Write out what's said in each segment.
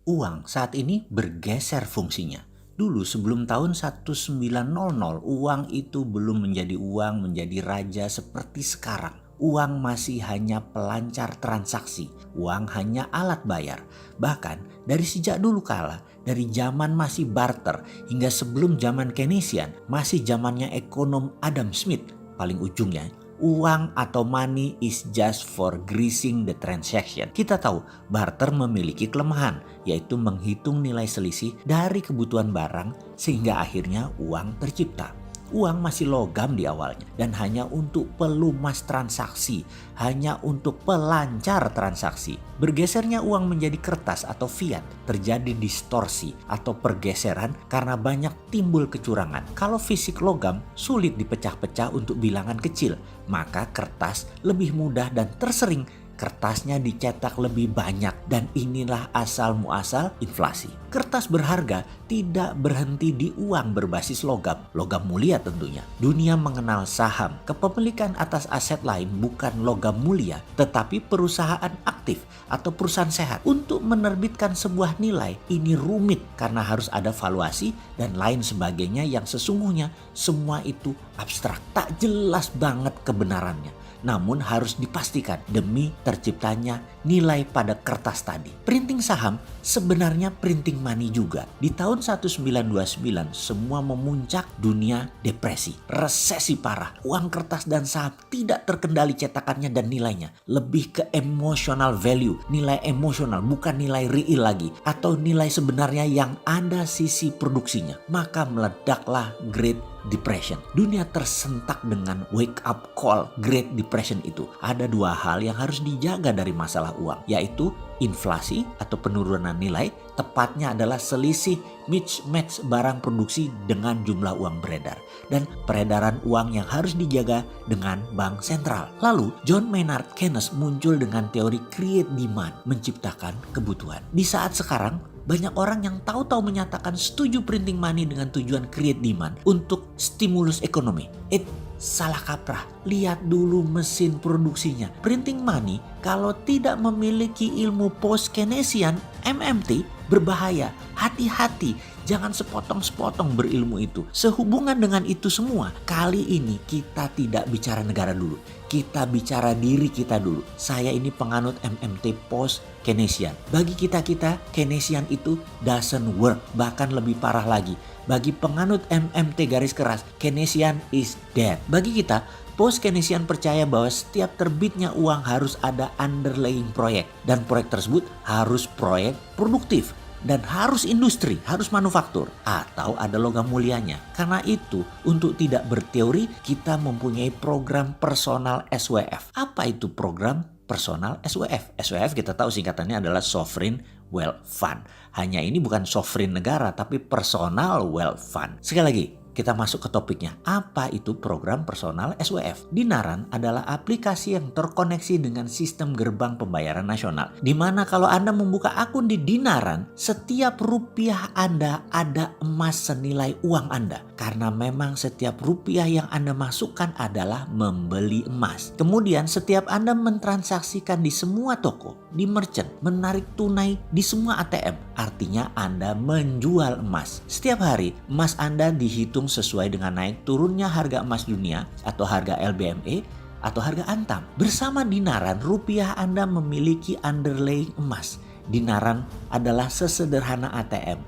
Uang saat ini bergeser fungsinya. Dulu sebelum tahun 1900, uang itu belum menjadi uang, menjadi raja seperti sekarang. Uang masih hanya pelancar transaksi, uang hanya alat bayar. Bahkan dari sejak dulu kala, dari zaman masih barter hingga sebelum zaman Keynesian, masih zamannya ekonom Adam Smith, paling ujungnya, uang atau money is just for greasing the transaction. Kita tahu barter memiliki kelemahan, yaitu menghitung nilai selisih dari kebutuhan barang sehingga akhirnya uang tercipta. Uang masih logam di awalnya dan hanya untuk pelumas transaksi, hanya untuk pelancar transaksi. Bergesernya uang menjadi kertas atau fiat terjadi distorsi atau pergeseran karena banyak timbul kecurangan. Kalau fisik logam sulit dipecah-pecah untuk bilangan kecil, maka kertas lebih mudah dan tersering kertasnya dicetak lebih banyak, dan inilah asal muasal inflasi. Kertas berharga tidak berhenti di uang berbasis logam mulia tentunya. Dunia mengenal saham, kepemilikan atas aset lain bukan logam mulia, tetapi perusahaan aktif atau perusahaan sehat. Untuk menerbitkan sebuah nilai ini rumit karena harus ada valuasi dan lain sebagainya yang sesungguhnya semua itu abstrak, tak jelas banget kebenarannya. Namun harus dipastikan demi terciptanya nilai pada kertas tadi. Printing saham sebenarnya printing money juga. Di tahun 1929 semua memuncak, dunia depresi, resesi parah. Uang kertas dan saham tidak terkendali cetakannya dan nilainya. Lebih ke emotional value, nilai emosional bukan nilai real lagi. Atau nilai sebenarnya yang ada sisi produksinya. Maka meledaklah Great Depression. Dunia tersentak dengan wake up call Great Depression itu. Ada dua hal yang harus dijaga dari masalah uang, yaitu inflasi atau penurunan nilai, tepatnya adalah selisih mismatch barang produksi dengan jumlah uang beredar, dan peredaran uang yang harus dijaga dengan bank sentral. Lalu John Maynard Keynes muncul dengan teori create demand, menciptakan kebutuhan. Di saat sekarang banyak orang yang tahu-tahu menyatakan setuju printing money dengan tujuan create demand untuk stimulus ekonomi. Salah kaprah. Lihat dulu mesin produksinya. Printing money kalau tidak memiliki ilmu post-Keynesian MMT berbahaya. Hati-hati, jangan sepotong-sepotong berilmu itu. Sehubungan dengan itu semua, kali ini kita tidak bicara negara dulu. Kita bicara diri kita dulu. Saya ini penganut MMT post-Keynesian. Bagi kita Keynesian itu doesn't work, bahkan lebih parah lagi. Bagi penganut MMT garis keras, Keynesian is dead. Bagi kita, post-Keynesian percaya bahwa setiap terbitnya uang harus ada underlying proyek. Dan proyek tersebut harus proyek produktif. Dan harus industri, harus manufaktur. Atau ada logam mulianya. Karena itu, untuk tidak berteori, kita mempunyai program personal SWF. Apa itu program personal SWF? SWF kita tahu singkatannya adalah Sovereign Wealth Fund. Hanya ini bukan sovereign negara, tapi personal wealth fund. Sekali lagi, kita masuk ke topiknya. Apa itu program personal SWF? Dinaran adalah aplikasi yang terkoneksi dengan sistem gerbang pembayaran nasional. Di mana kalau Anda membuka akun di Dinaran, setiap rupiah Anda ada emas senilai uang Anda. Karena memang setiap rupiah yang Anda masukkan adalah membeli emas. Kemudian setiap Anda mentransaksikan di semua toko, di merchant, menarik tunai di semua ATM. Artinya Anda menjual emas. Setiap hari emas Anda dihitung sesuai dengan naik turunnya harga emas dunia atau harga LBMA atau harga Antam. Bersama Dinaran, rupiah Anda memiliki underlying emas. Dinaran adalah sesederhana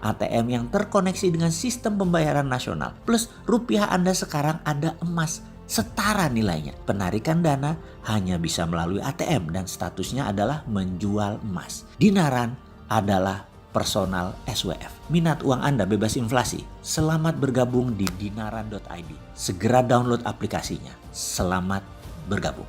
ATM yang terkoneksi dengan sistem pembayaran nasional. Plus rupiah Anda sekarang ada emas setara nilainya. Penarikan dana hanya bisa melalui ATM dan statusnya adalah menjual emas. Dinaran adalah personal SWF. Minat uang Anda bebas inflasi. Selamat bergabung di dinaran.id. Segera download aplikasinya. Selamat bergabung.